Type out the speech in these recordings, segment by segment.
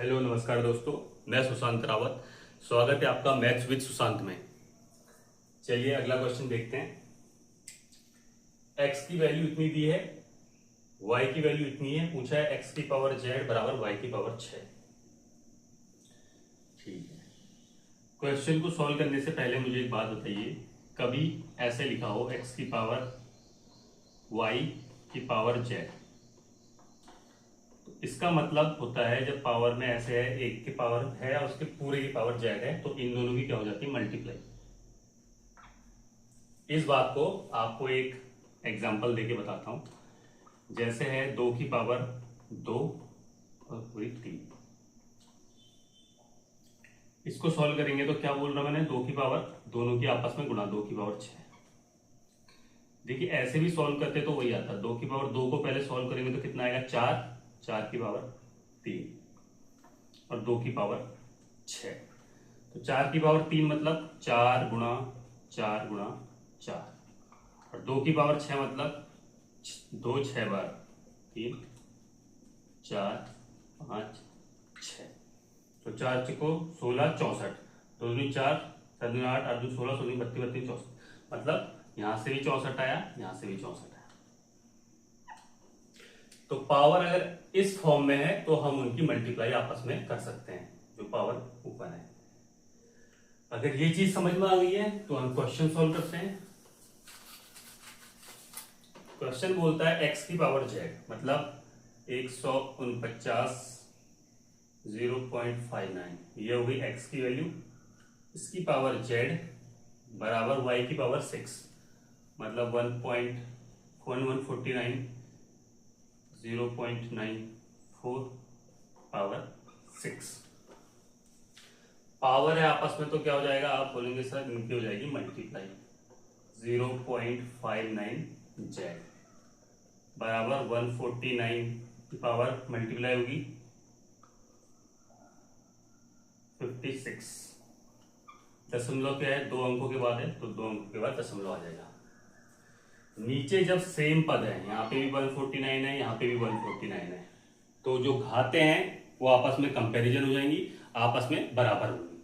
Hello नमस्कार दोस्तों, मैं सुशांत रावत। स्वागत है आपका मैथ्स विद सुशांत में। चलिए अगला क्वेश्चन देखते हैं। x की वैल्यू इतनी दी है, y की वैल्यू इतनी है, पूछा है x की पावर z बराबर y की पावर 6। ठीक है, क्वेश्चन को सॉल्व करने से पहले मुझे एक बात बताइए, कभी ऐसे लिखा हो x की पावर y की पावर z, इसका मतलब होता है जब पावर में ऐसे है, एक की पावर है और उसके पूरे की पावर जेड है, तो इन दोनों की क्या हो जाती है, मल्टीप्लाई। इस बात को आपको एक एग्जांपल देके बताता हूं। जैसे है 2 की पावर 2 और पूरी 3, इसको सॉल्व करेंगे तो क्या बोल रहा मैंने, 2 की पावर दोनों की आपस में गुणा 2 की पावर 6। देखिए ऐसे भी सॉल्व करते तो वही आता, 2 की पावर 2 को पहले सॉल्व करेंगे तो कितना आएगा, 4, 4 की पावर 3 और 2 की पावर 6। तो 4 की पावर 3 मतलब 4 गुणा 4 गुणा 4 और 2 की पावर 6 मतलब 2 6 बार 3 4 5 6। तो 4 को 16 64, 2 दूनी 4 7 दूनी 8 8 दूनी 16 16 32 32 64, मतलब यहां से भी 64 आया, यहां से भी 64 आया। तो पावर अगर इस फॉर्म में है तो हम उनकी मल्टीप्लाई आपस में कर सकते हैं, जो पावर ऊपर है। अगर ये चीज समझ में आ गई है तो हम क्वेश्चन सॉल्व करते हैं। क्वेश्चन बोलता है x की पावर z मतलब 149 0.59, ये हो गई x की वैल्यू। इसकी पावर z बराबर y की पावर 6 मतलब 1.1149 0.94 पावर 6। पावर है आपस में तो क्या हो जाएगा, आप बोलेंगे सर इनकी हो जाएगी मल्टीप्लाई। 0.59 z बराबर 149 की पावर मल्टीप्लाई होगी 56। दशमलव क्या है, 2 अंकों के बाद है तो 2 अंकों के बाद दशमलव आ जाएगा। नीचे जब सेम पद है, यहाँ पे भी 149 है, यहाँ पे भी 149 है, तो जो घाते हैं वो आपस में कंपैरिजन हो जाएंगी, आपस में बराबर होंगी।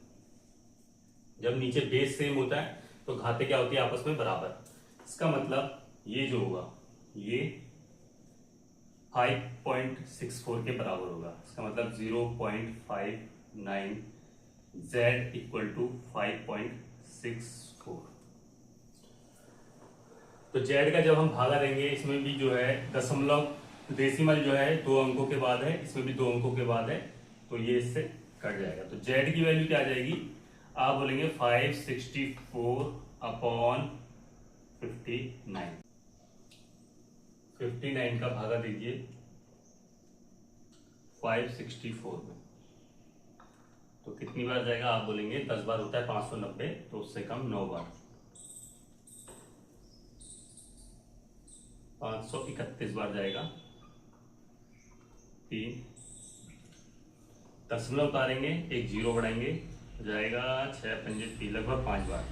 जब नीचे बेस सेम होता है तो घाते क्या होती है, आपस में बराबर। इसका मतलब ये जो होगा ये 5.64 के बराबर होगा। इसका मतलब 0.59 z इक्वल टू 5.64। तो z का जब हम भागा देंगे, इसमें भी जो है दशमलव डेसिमल जो है 2 अंकों के बाद है, इसमें भी 2 अंकों के बाद है, तो ये इससे कट जाएगा। तो z की वैल्यू क्या आ जाएगी, आप बोलेंगे 564 अपॉन 59। 59 का भागा दीजिए 564 में, तो कितनी बार जाएगा, आप बोलेंगे 10 बार होता है 590, तो उससे कम 9 बार 531 बार जाएगा। 3 दशमलव उतारेंगे, एक जीरो बढ़ाएंगे, जाएगा 6 पंजे 3, लगभग 5 बार,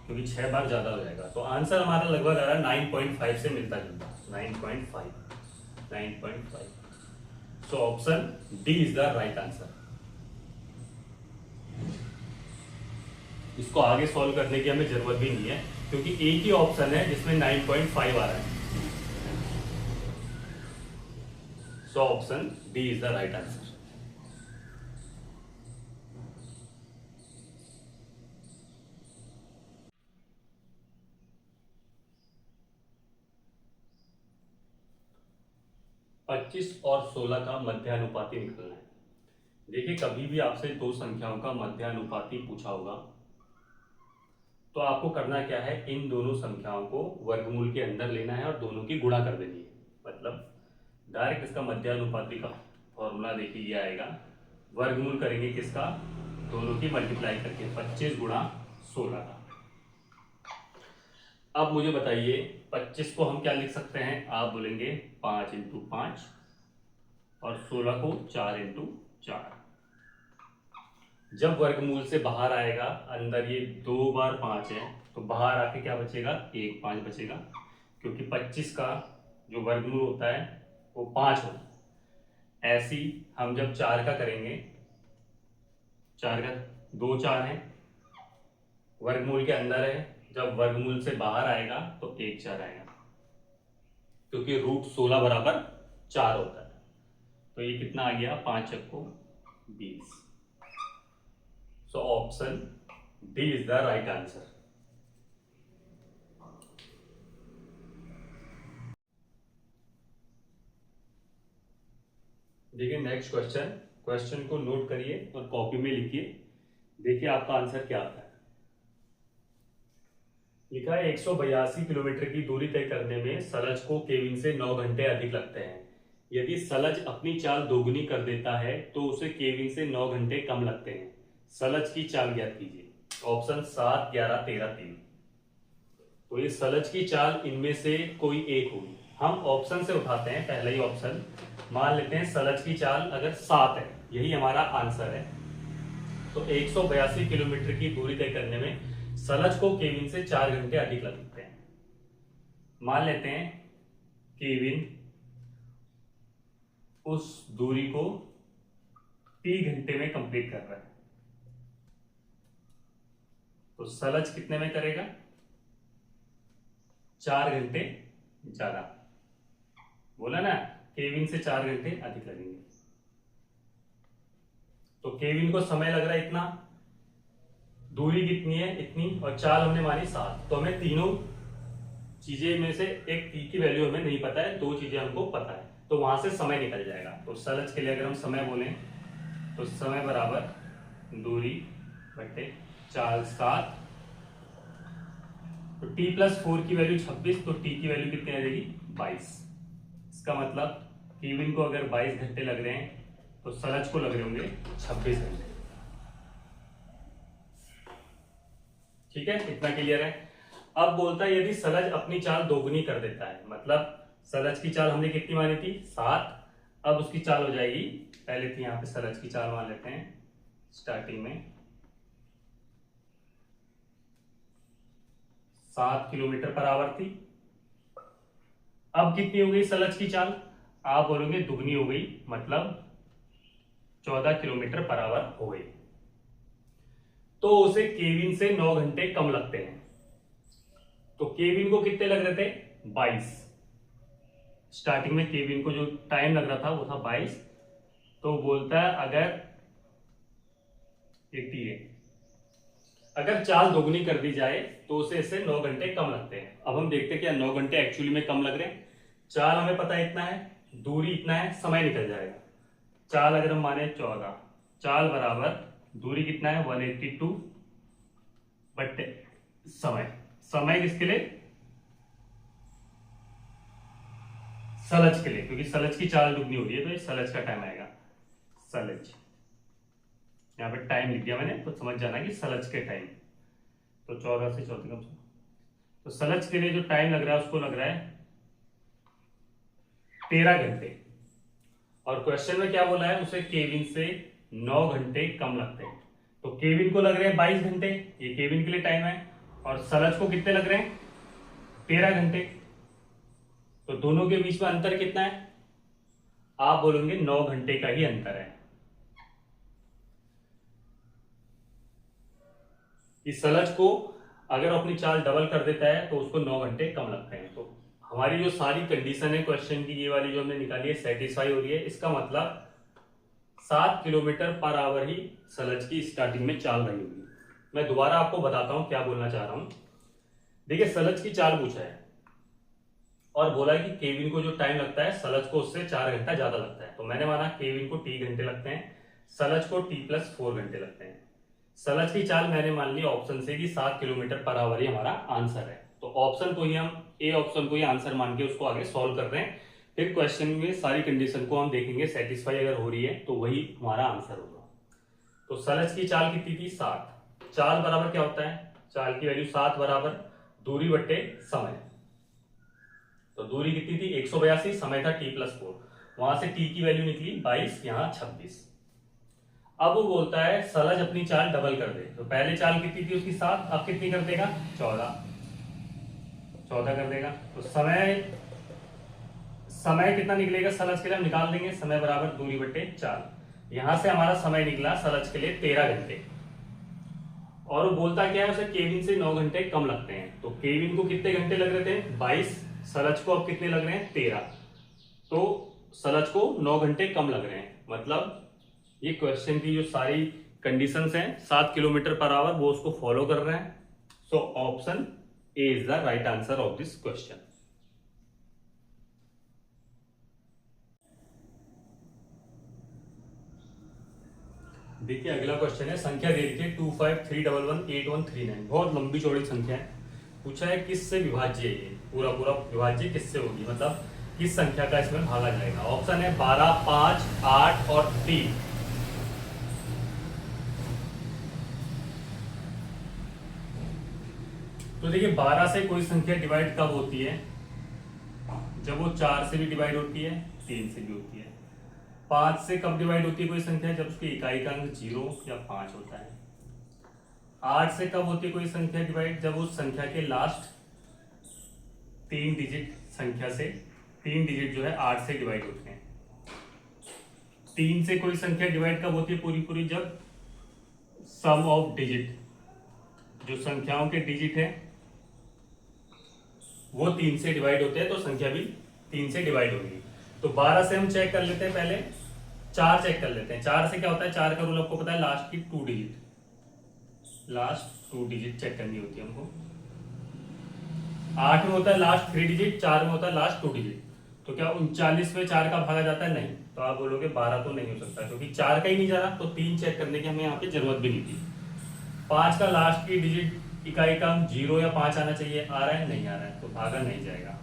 क्योंकि 6 बार ज्यादा हो जाएगा। तो आंसर हमारा लगभग आ रहा है 9.5 से मिलता जुलता, 9.5। सो option D is the right answer. इसको आगे सॉल्व करने की हमें जरूरत भी नहीं है, क्योंकि एक ही ऑप्शन है जिसमें 9.5 आ रहा है। सो option D is the right answer. पच्चीस और 16 का मध्यानुपाती निकालना है। देखिए कभी भी आपसे दो संख्याओं का मध्यानुपाती पूछा होगा तो आपको करना क्या है, इन दोनों संख्याओं को वर्गमूल के अंदर लेना है और दोनों की गुणा कर देनी है। मतलब डायरेक्ट इसका मध्यानुपाती का फॉर्मूला देखिए ये आएगा, वर्गमूल करेंगे किसका, दोनों की मल्टीप्लाई करके 25 गुणा 16 का। अब मुझे बताइए 25 को हम क्या लिख सकते हैं, आप बोलेंगे 5 इंटू 5 और 16 को 4 इंटू 4। जब वर्गमूल से बाहर आएगा, अंदर ये 2 बार 5 है, तो बाहर आके क्या बचेगा, 1 5 बचेगा, क्योंकि 25 का जो वर्गमूल होता है वो 5 होता है। ऐसी हम जब 4 का करेंगे, 4 का 2 4 है, वर्गमूल के अंदर है, जब वर्गमूल से बाहर आएगा तो 1 4 आएगा, क्योंकि रूट 16 बराबर 4 होता है। तो ये कितना आ गया, 5 चक्को 20। सो option D is the right answer. देखिए नेक्स्ट क्वेश्चन, क्वेश्चन को नोट करिए और कॉपी में लिखिए, देखिए आपका आंसर क्या आता है। लिखा है 182 किलोमीटर की दूरी तय करने में सलज को केविन से 9 घंटे अधिक लगते हैं। यदि सलज अपनी चाल दोगुनी कर देता है तो उसे केविन से 9 घंटे कम लगते हैं। सलज की चाल ज्ञात कीजिए। ऑप्शन 7 11 13 3। तो ये सलज की चाल इनमें से कोई एक होगी। हम ऑप्शन से उठाते हैं पहला ही ऑप्शन, मान लेते हैं सलज की चाल अगर 7 है, यही हमारा आंसर है। तो 182 किलोमीटर की दूरी तय करने में सलज को केविन से 4 घंटे अधिक लगते हैं। मान लेते हैं केविन उस दूरी को t घंटे में कंप्लीट कर रहा है, तो सलज कितने में करेगा, 4 घंटे ज्यादा। बोला ना, केविन से 4 घंटे अधिक लगेंगे। तो केविन को समय लग रहा है इतना, दूरी कितनी है इतनी, और चाल हमने मानी 7। तो हमें तीनों चीजें में से एक t की वैल्यू हमें नहीं पता है, 2 चीजें हमको पता है, तो वहां से समय निकल जाएगा। तो सलज के लिए अगर हम समय बोलें तो समय बराबर दूरी बटे चाल 7, तो t प्लस 4 की वैल्यू 26, तो t की वैल्यू कितनी आ जाएगी 22। इसका मतलब केविन को अगर 22 घंटे लग रहे हैं तो सलज को लग रहे होंगे 26 घंटे। ठीक है, इतना क्लियर है। अब बोलता है यदि सलज अपनी चाल दोगुनी कर देता है, मतलब सलज की चाल हमने कितनी मानी थी 7, अब उसकी चाल हो जाएगी, पहले थी यहाँ पे सलज की चाल मान लेते हैं स्टार्टिंग में 7 किलोमीटर पर आवर थी। अब कितनी हो गई सलज की चाल, आप बोलोगे दुगनी हो गई, मतलब 14 किलोमीटर पर आवर हो गई। तो उसे केविन से 9 घंटे कम लगते हैं। तो केविन को कितने लग रहे थे 22, स्टार्टिंग में केविन को जो टाइम लग रहा था वो था 22। तो बोलता है अगर 88, अगर चाल दोगुनी कर दी जाए तो उसे इससे 9 घंटे कम लगते हैं। अब हम देखते हैं क्या 9 घंटे एक्चुअली में कम लग रहे हैं। चाल हमें पता है इतना है, दूरी इतना है, समय निकल जाएगा। चाल अगर हम माने 14, चाल बराबर दूरी कितना है 182 बटे समय, समय किसके लिए, सलज के लिए, क्योंकि सलज की चाल दुगनी हो रही है तो ये सलज का टाइम आएगा। सलज यहाँ पे टाइम लिख दिया मैंने, तो समझ जाना कि सलज के टाइम। तो 14 से 14 कम, तो सलज के लिए जो टाइम लग रहा है उसको लग रहा है 13 घंटे। और क्वेश्चन में क्या बोला है, उसे केविन से 9 घंटे कम लगते हैं। तो केविन को लग रहे हैं 22 घंटे, ये केविन के लिए टाइम है, और सलज को कितने लग रहे हैं 13 घंटे। तो दोनों के बीच में अंतर कितना है, आप बोलोगे 9 घंटे का ही अंतर है। इस सलज को अगर अपनी चाल डबल कर देता है तो उसको 9 घंटे कम लगते हैं। तो हमारी जो सारी कंडीशन है क्वेश्चन की, ये वाली जो हमने निकाली है, सेटिस्फाई हो रही है। इसका मतलब 7 किलोमीटर पर आवर ही सलज की स्टार्टिंग में चाल रही होगी। मैं दोबारा आपको बताता हूं क्या बोलना चाह रहा हूं। देखिए सलज की चाल पूछा है और बोला कि केविन को जो टाइम लगता है सलज को उससे 4 घंटा ज्यादा लगता है। तो मैंने माना केविन को t घंटे लगते हैं, सलज को t प्लस 4 घंटे लगते हैं। सलज की चाल मैंने मान ली ऑप्शन से कि 7 किलोमीटर पर आवर ही हमारा आंसर है। तो ऑप्शन को ही हम ए ऑप्शन को ही आंसर मान के उसको आगे सॉल्व कर रहे हैं। फिर क्वेश्चन में सारी कंडीशन को हम देखेंगे, सेटिस्फाई अगर हो रही है तो वही हमारा आंसर होगा। तो सलज की चाल कितनी थी 7, चाल बराबर क्या होता है, चाल की वैल्यू 7 बराबर दूरी बटे समय। तो दूरी कितनी थी 182, समय था t प्लस 4, वहां से t की वैल्यू निकली 22, यहाँ 26। अब वो बोलता है सलज अपनी चाल डबल कर दे। तो पहले चाल कितनी थी उसकी 7, अब कितनी कर देगा 14 कर देगा। तो समय समय कितना निकलेगा सलज के लिए हम निकाल देंगे, समय बराबर दूरी बटे 4। यहां से हमारा समय निकला सलज के लिए 13 घंटे, और वो बोलता क्या है उसे केविन से 9 घंटे कम लगते हैं। तो केविन को कितने घंटे लग रहे थे 22, सलज को अब कितने लग रहे हैं 13, तो सलज को 9 घंटे कम लग रहे हैं। मतलब ये क्वेश्चन की जो सारी कंडीशंस हैं 7 किलोमीटर पर आवर वो उसको फॉलो कर रहे हैं। So option A is the right answer of this question. देखिए अगला क्वेश्चन है, संख्या दे रखी है 25311839, बहुत लंबी चौड़ी संख्या है। पूछा है किससे विभाज्य है ये, पूरा पूरा विभाज्य किससे होगी, मतलब किस संख्या का इसमें भागा जाएगा। ऑप्शन है 12, 5, 8 और 3। तो देखिए 12 से कोई संख्या डिवाइड कब होती है, जब वो 4 से भी डिवाइड होती है, 3 से भी होती है। 5 से कब डिवाइड होती है कोई संख्या, जब उसकी इकाई का अंक 0 या 5 होता है। 8 से कब होती है कोई संख्या डिवाइड, जब उस संख्या के लास्ट 3 डिजिट संख्या से 3 डिजिट जो है 8 से डिवाइड होते हैं। 3 से कोई संख्या डिवाइड कब होती है पूरी पूरी, जब सम ऑफ डिजिट, जो संख्याओं के डिजिट है वो 3 से डिवाइड होते हैं, तो संख्या भी 3 से डिवाइड होगी। तो 12 से हम चेक कर लेते हैं, पहले 4 चेक कर लेते हैं। 4 से क्या होता है, 4 का रूल आपको पता है, लास्ट की 2 डिजिट, लास्ट 2 डिजिट चेक करनी होती है हमको। 8 में होता है लास्ट 3 डिजिट, 4 में होता है लास्ट 2 डिजिट। तो क्या 39 में 4 का भागा जाता है, नहीं। तो आप बोलोगे 12 तो नहीं हो सकता, क्योंकि 4 का ही नहीं जा रहा, तो 3 चेक करने की हमें यहाँ पे जरूरत भी नहीं थी। 5 का लास्ट की डिजिट इकाई का 0 या 5 आना चाहिए, आ रहा है, नहीं आ रहा है, तो भागा नहीं जाएगा।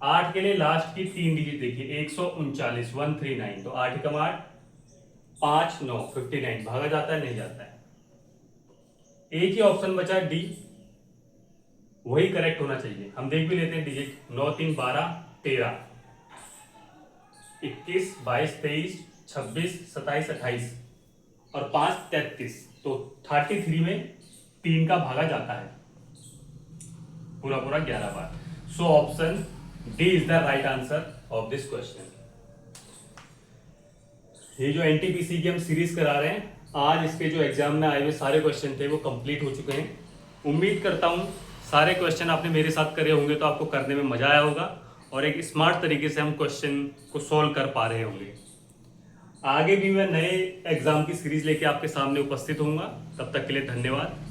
8 के लिए लास्ट की 3 डिजिट देखिए 139, 139, तो 8 कम 8, 5 9, 59, भागा जाता है, नहीं जाता है। एक ही ऑप्शन बचा डी, वही करेक्ट होना चाहिए। हम देख भी लेते हैं डिजिट, 9 3 12 13, 21 22 23 26 27 28 और 5 33, तो 33 में 3 का भागा जाता है पूरा पूरा 11 बार। So option D is the right answer of this question. ये जो एनटीपीसी की हम सीरीज करा रहे हैं, आज इसके जो एग्जाम में आए हुए सारे क्वेश्चन थे वो कंप्लीट हो चुके हैं। उम्मीद करता हूं सारे क्वेश्चन आपने मेरे साथ करे होंगे तो आपको करने में मजा आया होगा और एक स्मार्ट तरीके से हम क्वेश्चन को सॉल्व कर पा रहे होंगे। आगे भी मैं नए एग्जाम की सीरीज लेके आपके सामने उपस्थित होऊंगा। तब तक के लिए धन्यवाद।